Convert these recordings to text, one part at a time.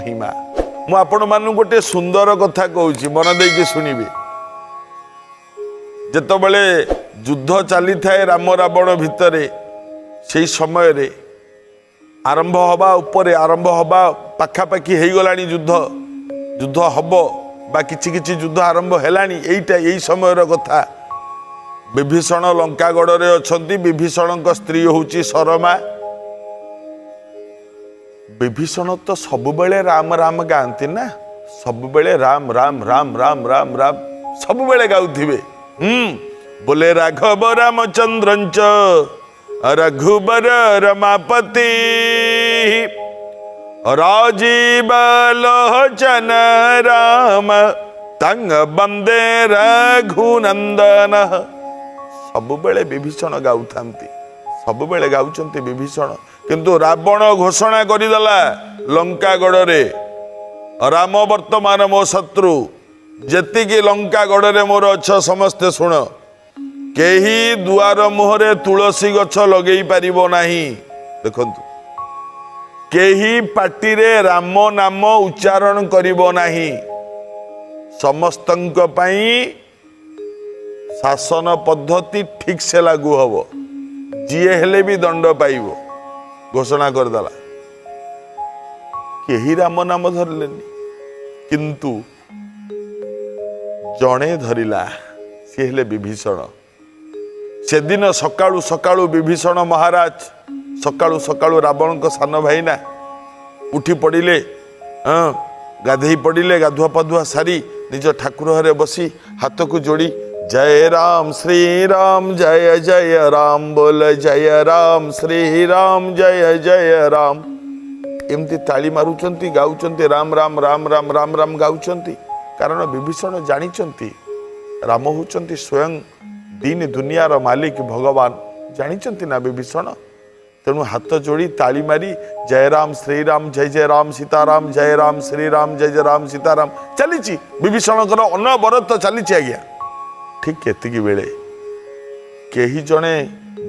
महिमा मु आपण मानु गोटे सुंदर कथा कहूँ मन देकी शुणिबे जेतबले युद्ध चली थाए राम रावण भितरे से समय रे आरंभ हवा उपरे आरंभ हवा पाखापाखि हो गलानी युद्ध युद्ध हब बा किछि किछि युद्ध आरंभ हेलानी एइटा एई समय कथा विभीषण लंकागढ़ रे अछंती विभीषण स्त्री होउची शरमा विभीषण तो सब बेले राम राम गाती ना सब बेले राम राम राम राम राम राम सब बेले गाउथिबे बोले राघव रामचंद्रंच रघुबर रमापति राजीव लोचन राम तंग बंदे रघुनंदन सब बेले विभीषण गाउथांती सब बेले गाउचंती विभीषण किंतु रावण घोषणा करदेला लंकागढ़ रे राम वर्तमान मो शत्रु जेतिकी लंकागढ़ रे मोर अच्छ समस्ते शुण केही दुआर मुहरे तुलसी गछ लगेई पारिबो नाही देखंतु केही पाटी रे राम नाम उच्चारण करिबो नाही समस्तंक पई शासन पद्धति ठीक से लागू हबो जीए हेले भी दंड पाइबो घोषणा करदेला केही राम नाम धरलेनी किंतु जणे धरिला सी हेले विभीषण से दिन सकाळू सकाळू विभीषण महाराज सकाळू सकाळू रावण को सान भाईना उठी पड़िले गाधई पड़िले गाधुआ पाधुआ सारी निज ठाकुर घरे बसी हाथ को जोड़ी जय राम श्री राम जय जय राम बोल जय राम श्री राम जय जय राम एमती ताली मारुचंती गाउचंती राम राम राम राम राम राम गाउचंती कारण विभीषण जानिचंती राम होचंती स्वयं दीन दुनियार मालिक भगवान जानिचंती ना विभीषण तेणु हाथ जोड़ी ताली मारी जय राम श्री राम जय जय राम सीताराम जय राम श्री राम जय जय राम सीताराम चली विभीषण अनवरत चली आज्ञा ठीक केतिकी बेले केही जणे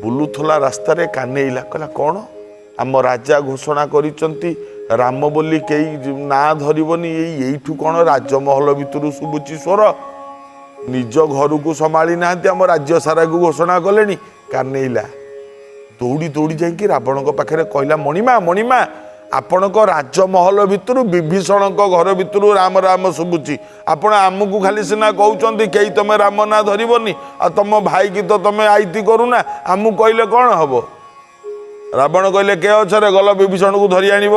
बुलुथला रास्ता रे कानेइला कहला कौन आम राजा घोषणा करिचंती राम बोली कई ना धरबनी यहीठू कौन राजमहल भितर शुभुची स्वर निज घर को संभाली ना आम राज्य सारा को घोषणा कले कानेइला दौड़ी दौड़ी जाकि रावण पाखे कहला मणिमा मणिमा आपण राजमहल भितर विभीषण घर भितर राम राम शुभुची आपण आमको खाली सीना कहते कई तुम राम ना धरबनी आ तुम भाई की तो तुम आईती करूना आमको कहले कौन हम रावण कहले के अछरे गल विभीषण को धरी आनिब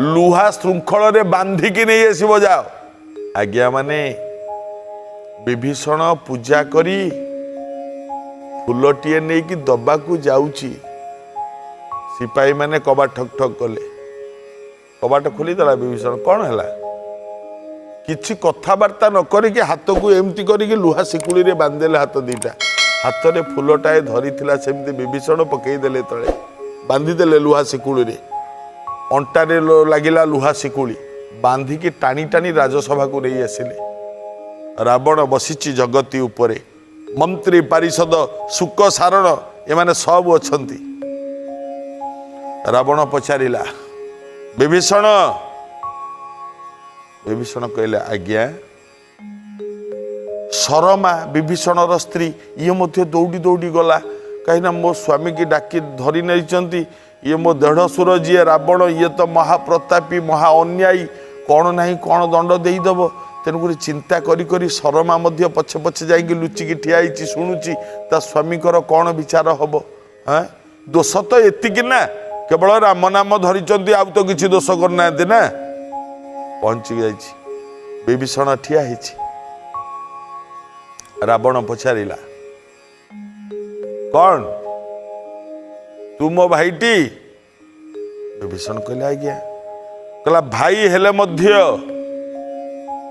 लुहा श्रृंखल रे बांधिकी नहीं आसब जाओ आज्ञा माने विभीषण पूजा करी फूलटीए नहीं कि दबा को जाऊची सिपाही माने कबाट ठक ठक कले कबाट खोलीदेला विभीषण कौन है किसी कथबार्ता न करिके हाथ को एमती करिके लुहा शिकुड़ी रे बांधेले हाथ दीटा हाथ रे फूलटाए धरी सेमती विभीषण पकईदेले तले बांधिदेले लुहा शिकुड़ी रे अंटारे लगिला लुहा शिकुड़ी बांधिकी टाणी टाणी राजसभा को नहीं आसिले रावण बसिची जगती उपरे मंत्री पारिषद सुक सारण एमाने सब अछंती रावण पचारिला विभीषण विभीषण कहले आज्ञा शरमा विभीषण स्त्री ये मध्य दौड़ी दौड़ी गला कहीं मो स्वामी की डाकी धरी नहीं ये मो देढ़सुर जी रावण ये तो महाप्रतापी महा अन्यायी कौन नहीं कौन दंड देदेव तेणुक चिंता करी शरमा मध्य पछे पछे जाकि लुचिकी ठिया शुणुची ता स्वामी कौन विचार हम हाँ दोष तो एतिक ना केवल राम नाम धरी आउ तो किसी दोष करना ना पहुंची जाइए विभीषण ठिया रावण पचारिला कौन तू मो भाईटी विभीषण कहले आज्ञा कहला भाई हेले मध्य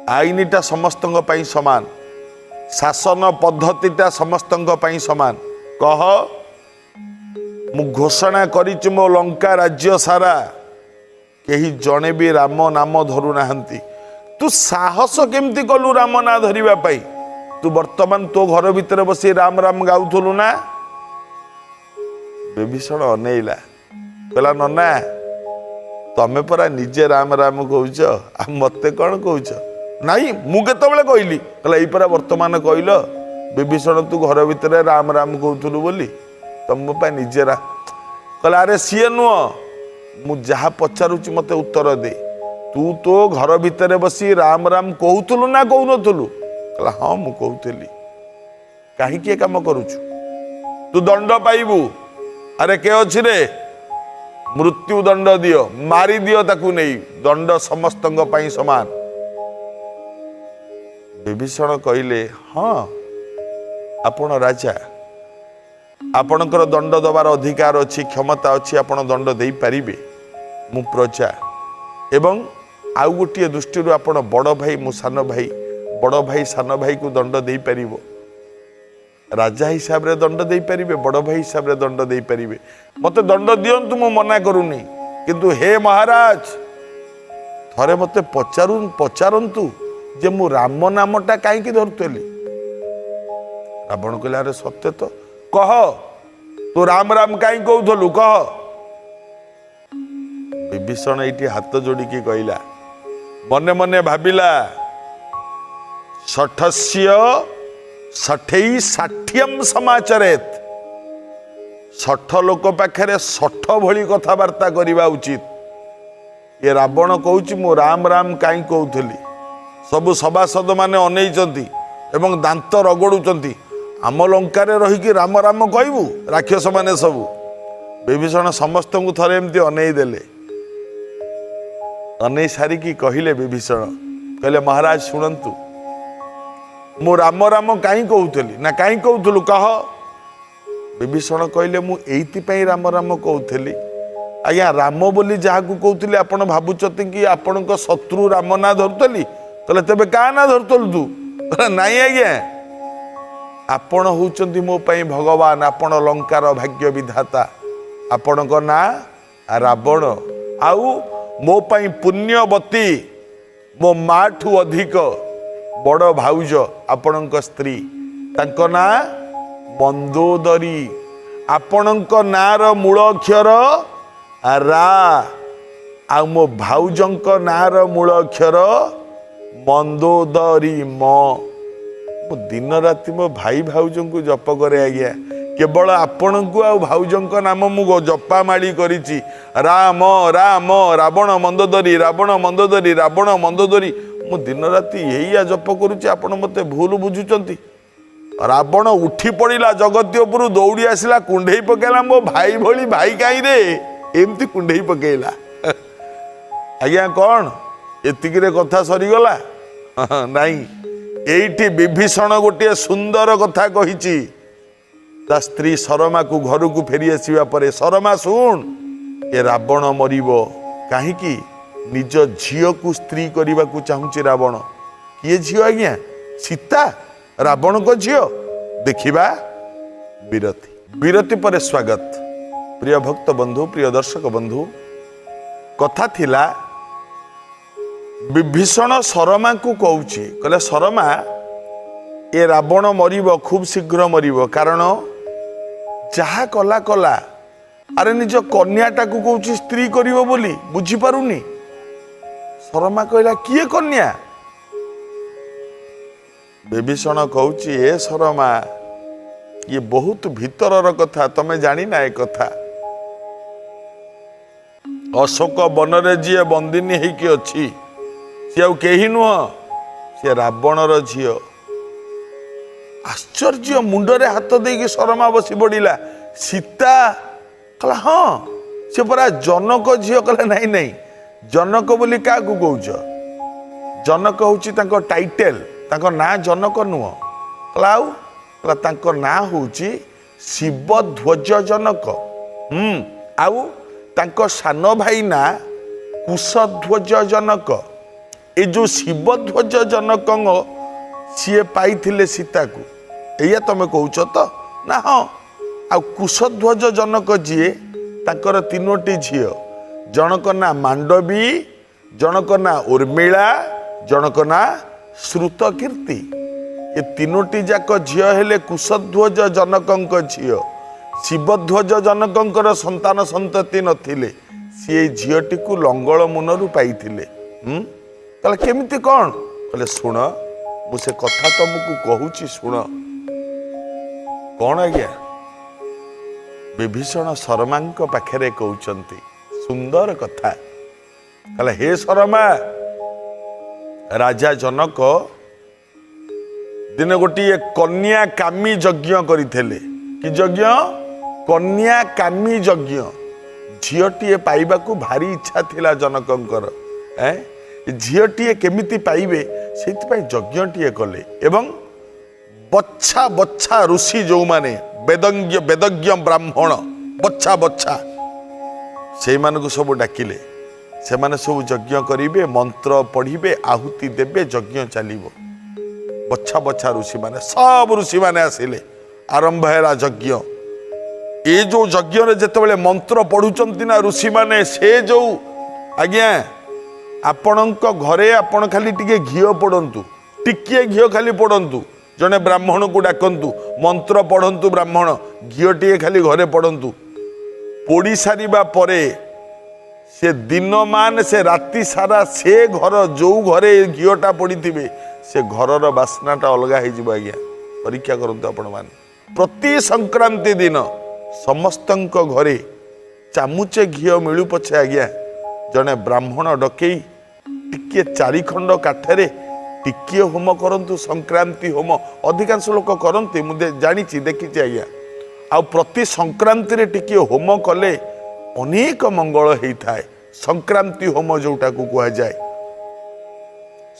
आईनटा समस्तंक पई समान शासन पद्धतिटा समस्तंक पई समान कह मु घोषणा करिछि मो लंका राज्य सारा केही जणे भी राम नाम धरु नाहंती तू साहस केमती कलु राम ना धरिबा पई तू वर्तमान तो घर भितर बसी राम राम गाउथलु ना विभीषण अनेइला कहला नना तमें परा निजे राम राम कौच मत कौन कौच नाई मुझे कहली कहला ये परा वर्तमान कहल विभीषण तू घर भितर राम राम कहूलु बोली तुम निजे कहला अरे सी नुह मु जहाँ पचारुची मत उत्तर दे तू तो घर भितर बसी राम राम कहूलु ना कहूनलु कहला हाँ मु कहूली कहीं काम करुचु तू दंड पाइबू अरे के अच्छी रे मृत्यु दंड दियो मारी दियो ताकू नहीं दंड समस्त समान विभीषण कहले हाँ आपण राजा आपणकर दंड दबार अधिकार अच्छी क्षमता अच्छी आपण दंड दे पारिबे मु प्रजा एवं आउ गोटे दृष्टि आपण बड़ भाई मु सान भाई बड़ भाई सान भाई को दंड दे पारिबो राजा हिसाब रे दंड दे पारिबे बड़ भाई हिसाब रे दंड दे पारिबे मते दंड दियंतु मु मना करूनी किंतु हे महाराज थरे मते पचारंतु जे मु राम नामटा काईकी धरतली रावण कहला अरे सत्य तो कह तू राम राम काई कहूलु कह विभीषण एटी हाथ जोड़िकी कहला मने मने भाविला षठस्य षठेई षाठियम समाचरेत 60 लोक पाखे 60 भली कथबार्ता करवा उचित ये रावण कहूँ मु राम राम कहीं कहूली सबु सभासद माने अनेइचंती एवं दांत रगड़ुचंती आम लंकार रहीकि राम राम कहबू राक्षस माने सबु विभीषण समस्त को थरे एमती अनेई देले अनेई सारिकी कहले विभीषण कहले महाराज शुणंतु मु राम राम कहीं कहूली ना कहीं कहूलु कह विभीषण कहले मु एइति राम राम कहूली आज्ञा राम बोली जहाँ कहते आपण भावुचती कि आपण शत्रु राम ना धरुतली कहले तेबे का ना धरुतलु तू नाई आज्ञा आपण होउचंती मो पई भगवान आपण लंकार भाग्य विधाता आपण ना रावण आउ मो पई पुण्यवती मो माठू अधिक बड़ भाउज आपण स्त्री तांक ना मंदोदरी आपण नार मूल अक्षर रा आ मो भाउजंक नार मूल अक्षर मंदोदरी मो दिन राति मो भाई भाउजं को जप करे आज्ञा केवल आपण को आ भाउजंक नाम मु जपा माड़ी करिछि राम राम रावण मंदोदरी रावण मंदोदरी रावण मंदोदरी मु दिन राति यही जप करुछि आपण मते भूल बुझुचंती रावण उठी पड़ा जगत्यपुर दौड़ी आसला कुंडे पकेला मो भाई भली भाई कहीं रे एमती कुंडे पकेला आज्ञा कौन एतिक कथा सरीगला नाई एठी विभीषण गोटे सुंदर कथा कही ता स्त्री शरमा को घर को फेरी आसवा पर शरमा शुण ए रावण मरिबो काहीकि निज झील को स्त्री करने को चाहूँगी रावण किए झील आज्ञा सीता रावण को झील देखिबा विरति विरति पर स्वागत प्रिय भक्त बंधु प्रिय दर्शक बंधु कथा थिला विभीषण शरमा को कहूची कहले शरमा ए रावण मरिबो खूब शीघ्र मरिबो कारण जहा कला कला अरे निज कन्याटा को कहूची स्त्री करिवो बोली बुझी पारुनी शरमा कहला किए कन्या विभीषण कहूची ए शरमा ये बहुत भीतर कथा तमे जानी ना ए कथा अशोक बनरे जी बंदिनी होइकी अच्छी सी आउ केही नुह सी रावणर झील आश्चर्य मुंडरे हाथ देकी शरमा बसी पड़ा सीता कहला हाँ सी परा जनक झील कहला नहीं नहीं जनक बोली क्या कौच जनक हूँ टाइटेल तांको ना जनक नुह कहला ना हूँ शिवध्वज जनक आउ तांको सान भाई ना कुशध्वज जनक ए जो शिवध्वज जनक सी पाई सीता को या तुम कौच तो ना हाँ आ कुशध्वज जनक जी तांकर 3टी झील जनक ना मांडवी जनक ना उर्मिला जनक ना श्रुतकीर्ति ये 3टी जाक झील हेले कुशध्वज जनक झील शिवध्वज जनक संतान संतति नथिले सी झीटी को लंगल मुनरू पाइथिले। कहले केमिति कौन कहले शुण मुझे कथा तुमको कहूची शुण कौन आज्ञा विभीषण शर्मा पाखे कहते सुंदर कथा कहले हे शर्मा राजा जनक दिन गोटे कन्या कामी यज्ञ करथिले कि यज्ञ कन्या कामी यज्ञ झीटीए पाइबाकू भारी इच्छा थिला जनकंकर झीटीए केमिति पाइबे से यज्ञटीए कले एवं बच्छा बच्छा ऋषि जो माने वेदज्ञ ब्राह्मण बच्छा बच्छा से सब डाकिले से माने सब यज्ञ करिवे मंत्र पढ़िबे आहुति देबे यज्ञ चलिबो बच्छा बच्छा ऋषि माने सब ऋषि माने आसिले आरंभ है यज्ञ ये जो यज्ञ रे जेतेबेले मंत्र पढ़ुचंती ना ऋषि माने से जो आज्ञा आपणक घरे आपण खाली टिके घिओ पड़ंतु टिके घिओ खाली पड़ंतु जने ब्राह्मण को डाकंतु मंत्र पढ़ंतु ब्राह्मण घिओ टिके खाली घरे पड़ंतु पोड़ी सारिबा परे से दिन मान से राति सारा से घर जो घरे घिओटा पड़ी थिबे से घरर बास्नाटा अलगा हो जिवो आज्ञा परीक्षा करंतु आपण माने प्रति संक्रांति दिन समस्तंक घरे चामुचे घिओ मिलू पछे आज्ञा जने ब्राह्मण डकई टिके चारि खंड काठरे टिके होम करंतु संक्रांति होम अधिकांश लोक करंती मुझे जानी देखी आज्ञा आ प्रति संक्रांति रे टिके होम कले अनेक मंगल होता है संक्रांति होम जोटा को कह जाए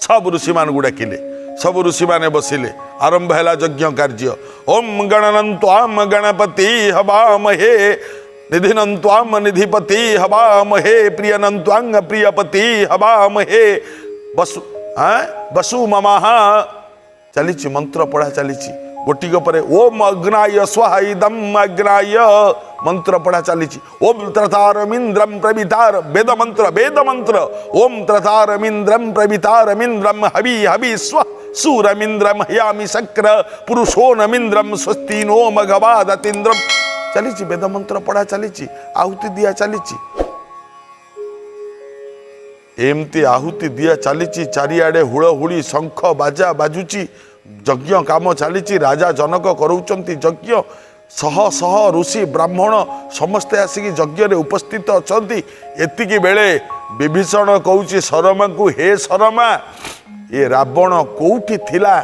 सब ऋषि मान डाकिले सब ऋषि माने बसिले आरंभ है यज्ञ कार्य ओम गणनन्त्वाम गणपति हवामहे निधिनन्त्वाम निधिपति हवामहे प्रियनन्त्वांग प्रियपति हवामहे बसु बसु ममाह चली मंत्र पढ़ा चली गोटी पर ओम अग्नाय स्वाहा इदम अग्नाय मंत्र पढ़ा चली ओम त्रतारमिंद्रम प्रवितार वेद मंत्र ओम त्रतारमिंद्रम प्रवितारमिंद्रम हवि हवि स्व सूरमिंद्रम हयामि शक्र पुरुषोनमिंद्रम स्वस्ति नो मघवादतीन्द्रम चली वेद मंत्र पढ़ा चली आहुति दिया चली एमती आहुति दिया चली चारिआडे हुड़हुड़ी शंख बाजा बाजुची यज्ञ काम चली राजा जनक करूचंती यज्ञ शह शह ऋषि ब्राह्मण समस्ते आसिक यज्ञ रे उपस्थित अछंती एतिकी बेले विभीषण कहूची शर्मा को हे शर्मा ये रावण कोउठी थिला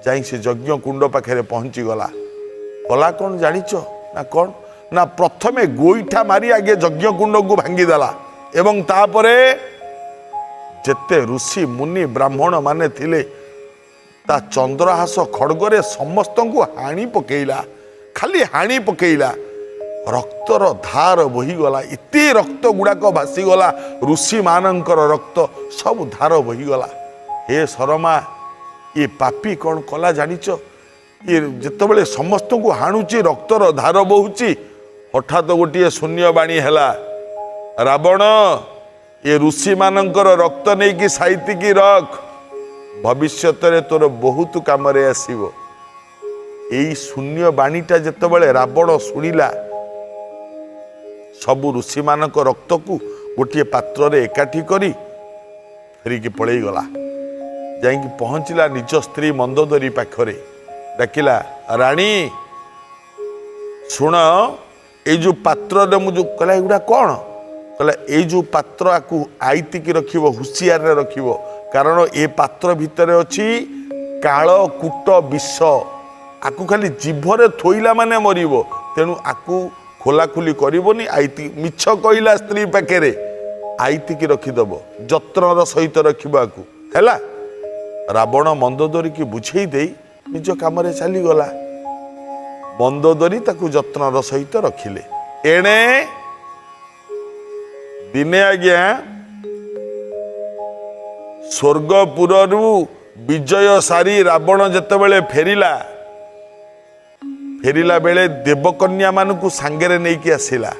जाई से यज्ञ कुंड पाखे पहुंची गला कला कौन जानिच ना कौन ना प्रथमे गोईठा मारी आगे यज्ञ कुंड को भांगीदेला एवं तापरे जेते ऋषि मुनि ब्राह्मण माने थिले ता चंद्रहास खड़गरे समस्त को हाणी पकेला खाली हाणी पकेला रक्तर धार बहीगला इति रक्त गुड़ाक भासीगला ऋषि मानकर रक्त सब धार बहीगला हे शर्मा ये पापी कौन कला जानिच ये जितेबले समस्त को हाणुची रक्तर धार बहुची हठात गोटे शून्यवाणी हैला रावण ये ऋषि मानकर रक्त नहीं कि साइतिकी रख भविष्यत रे तोर बहुत काम रे आसीबो एई शून्य बाणीटा जेतेबले रावण शुणिला सब ऋषि मानक रक्त को गोटे पात्र रे एकाठी करी फेरिकी पळेई गला जाइकी पहुँचला निज स्त्री मंदोदरी पाखरे डाकिला राणी शुण ये जो पात्र रे मुझे कहला एगुड़ा कौन कहला ये जो पात्र आकु आईतिकी रखिबो हुसियार रे रखिबो कारण ए पात्र भितर अच्छी काल कूट विष आकु खाली जीभरे थोइला माने मरिबो तेणु आकु खोलाखोली करबोनी आईति मिछ कहला स्त्री पाखे आईतिकी रखिदेव जत्नर सहित रखिबो आकु हैला रावण मंदोदरी की बुझेई देई निज काम रे चली गला मंदोदरी ताकु जत्नर सहित रखिले एणे दिने आज्ञा स्वर्गपुर विजय सारी रावण जेतेबेले फेरिला बेले देवकन्या मानकु सांगरे नहीं कि आसिला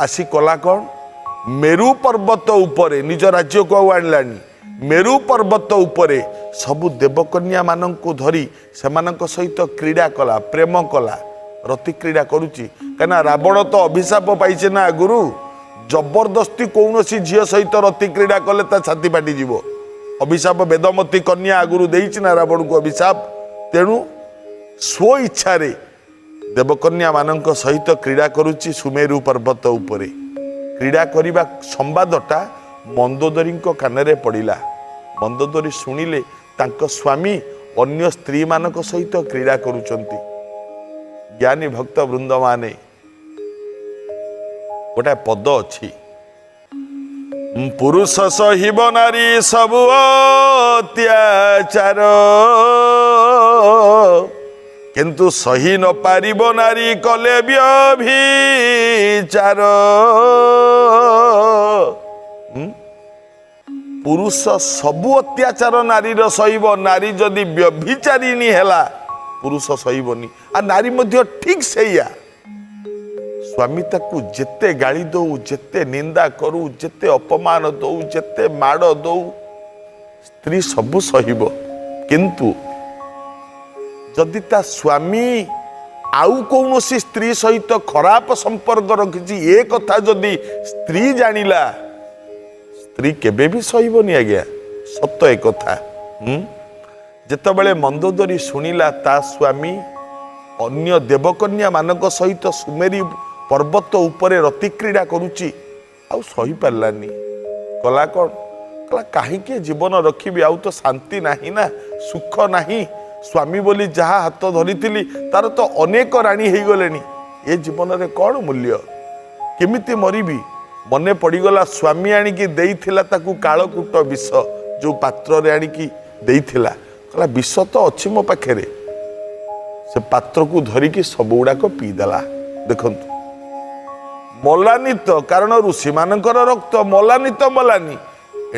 आसी कला कौन मेरु पर्वत उपरे निज राज्य को आणलानी मेरु पर्वत उपरे सबु देवकन्या मानकु धरी सेमानक सहित क्रीड़ा कला प्रेम कला रति क्रीड़ा करुची कना रावण तो अभिशाप पाइछे ना गुरु जबरदस्ती कौन सी झील सहित रति क्रीड़ा कले ता छाती फाटी जीव अभिशाप वेदमती कन्या आगुरी देइछि ना रावण को अभिशाप तेणु स्व इच्छा रे देवकन्या मानक सहित क्रीड़ा करुच्ची सुमेरु पर्वत उपरे क्रीड़ा करने संवादटा मंदोदरी कान पड़ा मंदोदरी शुणिले तांको स्वामी अन्य स्त्री मानक सहित क्रीड़ा करुचंती ज्ञानी भक्त वृंद माने गोटे पद अच्छी पुरुष सहिब नारी सब अत्याचार किंतु सही न पारिब नारी कले व्यभिचार पुरुष सबु अत्याचार नारी सहिब नारी जदि व्यभिचारिणी हैला पुरुष सहिबनी आ नारी मध्य ठीक सैया स्वामी ताकू जेते गाली दौ जेते निंदा करू जेते अपमान दौ जेते माड़ दौ स्त्री सबु सहिब किंतु जदि ता स्वामी आउ कौन सी स्त्री सहित खराब संपर्क रखी ए कथा जदि स्त्री जानिला स्त्री केबे भी सहिबनी आज्ञा सत एक कथा जेतबेले मंदोदरी शुणिला ता स्वामी अन्य देवकन्या मानक सहित सुमेरी पर्वत उपरे रति क्रीड़ा करुच्ची आउ सही पारानी कला कौन कला कहीं जीवन रखी आउ तो शांति नहीं ना सुख नहीं स्वामी बोली जहा हाथ धरी तार तो अनेक राणी हो गले ये जीवन रे कौन मूल्य केमिति मरिबी मने पड़गला स्वामी आणिकी देइथिला ताकू कालकूट विष जो पात्र रे आणिकी देइथिला कहला विष तो अच्छी मो पाखे से पात्र को धरिकी सब गुड़ाक पीदेला देखंतु मलानी तो कारण ऋषि मानकर रक्त मलानी तो मलानी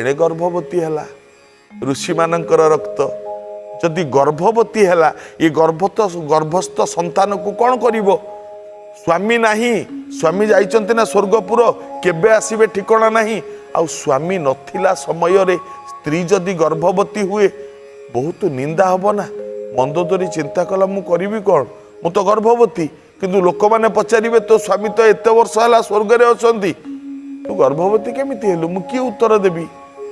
एणे गर्भवती हैला ऋषि मानकर रक्त जदि गर्भवती हैला ये गर्भस्थ संतान को कौन करिवो स्वामी नहीं स्वामी जाइचंती ना स्वर्गपुर केबे आसीबे ठिकाना नहीं आ स्वामी नथिला समय रे स्त्री जदि गर्भवती हुए बहुत निंदा हब ना मंदोदरी चिंता कला मु करिवि कौन मु तो गर्भवती किंतु लोक माने पचारिबे तो स्वामी तो एते वर्ष हला स्वर्ग रे अछंती तू गर्भवती केमिति हेलु मु की उत्तर देबी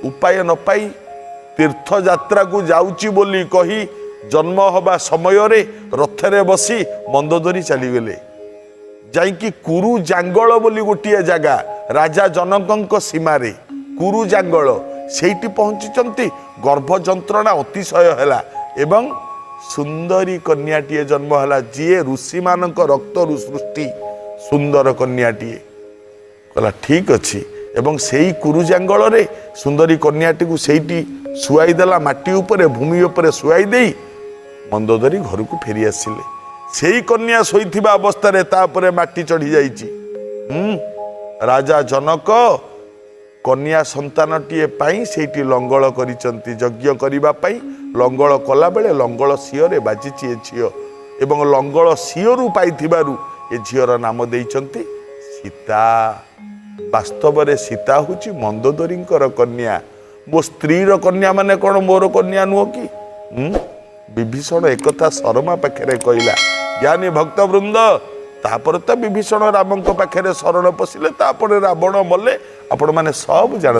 उपाय न पाई तीर्थ यात्रा को जाउची बोली कही जन्म हवा समय रे रथरे बसी मंदोदरी चलीगले जाइकी कुरु जांगल बोली गोटे जगह राजा जनक सीमारे कुरु जांगल सेठी पहुंची गर्भ जंत्रणा अतिशय हैला एवं सुंदरी कन्याटीए जन्म हैला जी ऋषि मानक रक्त सृष्टि सुंदर कन्याटीए कहला ठीक अच्छी एवं सेई कुरु जांगल रे सुंदरी कन्याटी को सेठी शुआई देला माटी उपरे भूमि उपरे शुआई देई मंदोदरी घर को फेरी आसिले सेई कन्या शोइथिबा अवस्था रे तापरे माटी चढ़ी जाइची राजा जनक कन्या संतानटीए पाई सेठी लंगल करिचंती यज्ञ करिबा पाई लंगल कला बेले लंगल सियरे बाजिची ए झियो एवं लंगल सियरु पाइथिबारु ए झियर नाम देइचंती सीता वास्तव रे सीता हुची मंदोदरींकर कन्या मो स्त्रीर कन्या माने कौन मोर कन्या नुह कि विभीषण एक शर्मा पाखे कहला ज्ञानी भक्त वृंद तापर तो विभीषण राम पाखे शरण पशिले तापर रावण मले आपण माने सब जान।